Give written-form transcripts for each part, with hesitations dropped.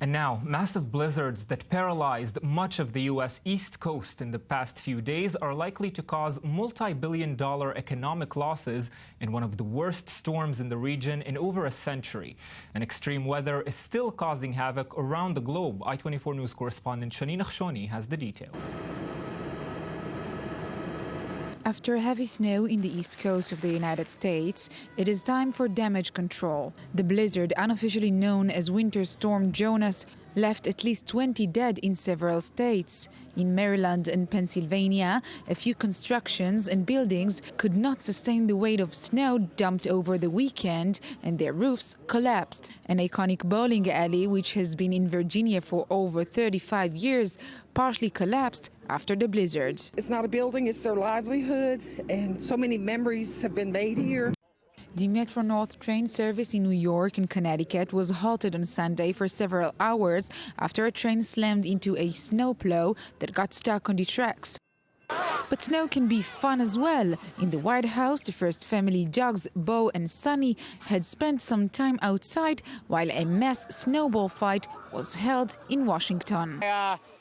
And now, massive blizzards that paralyzed much of the U.S. East Coast in the past few days are likely to cause multi-billion-dollar economic losses in one of the worst storms in the region in over a century. And extreme weather is still causing havoc around the globe. I-24 News correspondent Shanina Khshoni has the details. After heavy snow in the east coast of the United States, it is time for damage control. The blizzard, unofficially known as Winter Storm Jonas, left at least 20 dead in several states. In Maryland and Pennsylvania, a few constructions and buildings could not sustain the weight of snow dumped over the weekend, and their roofs collapsed. An iconic bowling alley, which has been in Virginia for over 35 years, partially collapsed after the blizzard. It's not a building, it's their livelihood, and so many memories have been made here. The Metro-North train service in New York and Connecticut was halted on Sunday for several hours after a train slammed into a snowplow that got stuck on the tracks. But snow can be fun as well. In the White House, the first family dogs, Bo and Sunny, had spent some time outside while a mass snowball fight was held in Washington.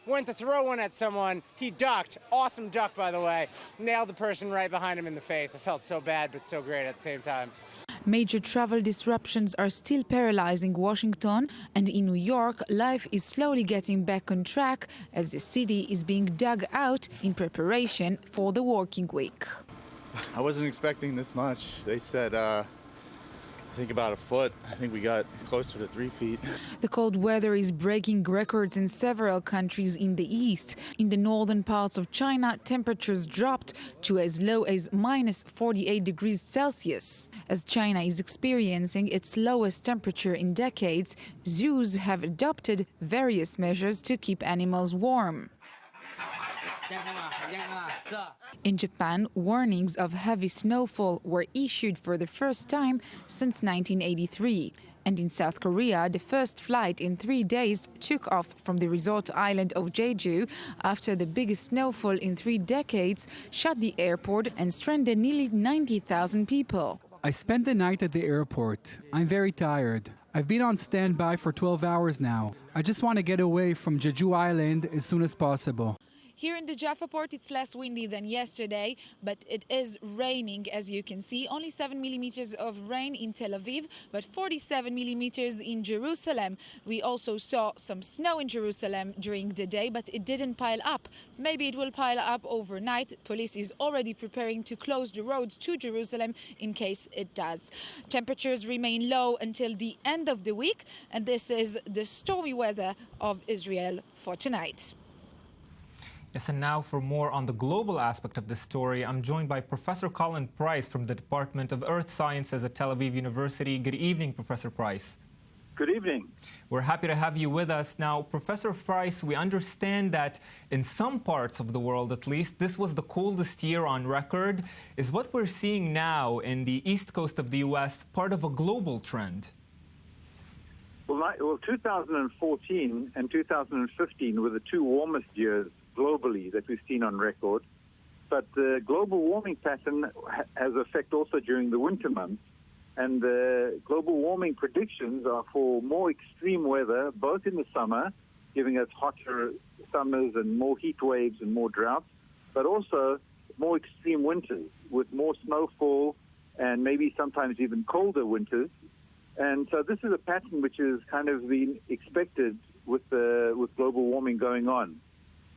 Went to throw one at someone. He ducked. Awesome duck, by the way. Nailed the person right behind him in the face. I felt so bad, but so great at the same time. Major travel disruptions are still paralyzing Washington, and in New York, life is slowly getting back on track as the city is being dug out in preparation for the working week. I wasn't expecting this much. They said, I think about a foot. I think we got closer to 3 feet. The cold weather is breaking records in several countries in the east. In the northern parts of China, temperatures dropped to as low as minus 48 degrees Celsius. As China is experiencing its lowest temperature in decades, zoos have adopted various measures to keep animals warm. In Japan, warnings of heavy snowfall were issued for the first time since 1983. And in South Korea, the first flight in 3 days took off from the resort island of Jeju after the biggest snowfall in 3 decades shut the airport and stranded nearly 90,000 people. I spent the night at the airport. I'm very tired. I've been on standby for 12 hours now. I just want to get away from Jeju Island as soon as possible. Here in the Jaffa Port, it's less windy than yesterday, but it is raining, as you can see. Only 7 millimeters of rain in Tel Aviv, but 47 millimeters in Jerusalem. We also saw some snow in Jerusalem during the day, but it didn't pile up. Maybe it will pile up overnight. Police is already preparing to close the roads to Jerusalem in case it does. Temperatures remain low until the end of the week, and this is the stormy weather of Israel for tonight. Yes, and now for more on the global aspect of this story, I'm joined by Professor Colin Price from the Department of Earth Sciences at Tel Aviv University. Good evening, Professor Price. Good evening. We're happy to have you with us. Now, Professor Price, we understand that in some parts of the world, at least, this was the coldest year on record. Is what we're seeing now in the east coast of the U.S. part of a global trend? Well, 2014 and 2015 were the two warmest years globally that we've seen on record. But the global warming pattern has effect also during the winter months. And the global warming predictions are for more extreme weather, both in the summer, giving us hotter summers and more heat waves and more droughts, but also more extreme winters with more snowfall and maybe sometimes even colder winters. And so this is a pattern which is kind of been expected with global warming going on.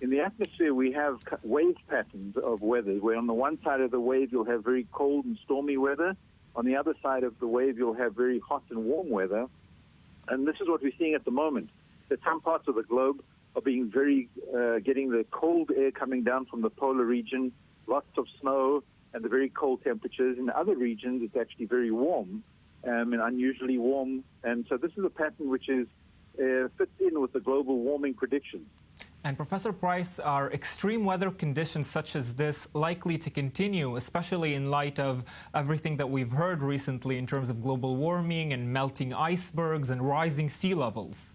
In the atmosphere, we have wave patterns of weather, where on the one side of the wave, you'll have very cold and stormy weather. On the other side of the wave, you'll have very hot and warm weather. And this is what we're seeing at the moment, that some parts of the globe are being getting the cold air coming down from the polar region, lots of snow and the very cold temperatures. In other regions, it's actually very warm and unusually warm. And so this is a pattern which is fits in with the global warming predictions. And Professor Price, are extreme weather conditions such as this likely to continue, especially in light of everything that we've heard recently in terms of global warming and melting icebergs and rising sea levels?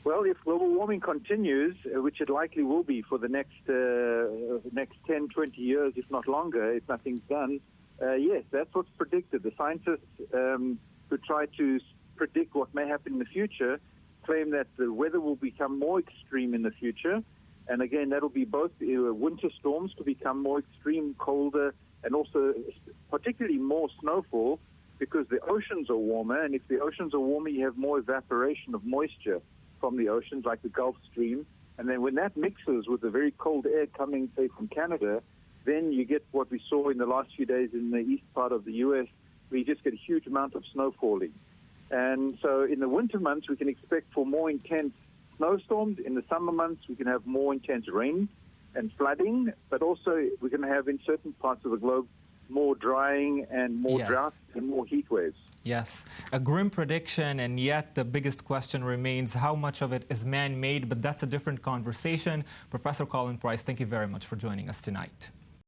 Well, if global warming continues, which it likely will be for the next 10, 20 years, if not longer, if nothing's done, yes, that's what's predicted. The scientists who try to predict what may happen in the future claim that the weather will become more extreme in the future. And again, that'll be both winter storms to become more extreme, colder, and also particularly more snowfall because the oceans are warmer. And if the oceans are warmer, you have more evaporation of moisture from the oceans, like the Gulf Stream. And then when that mixes with the very cold air coming, say, from Canada, then you get what we saw in the last few days in the east part of the U.S., where you just get a huge amount of snow falling. And so in the winter months, we can expect for more intense snowstorms. In the summer months, we can have more intense rain and flooding, but also we're going to have in certain parts of the globe more drying and more drought and more heat waves. Yes, a grim prediction, and yet the biggest question remains how much of it is man-made, but that's a different conversation. Professor Colin Price, thank you very much for joining us tonight.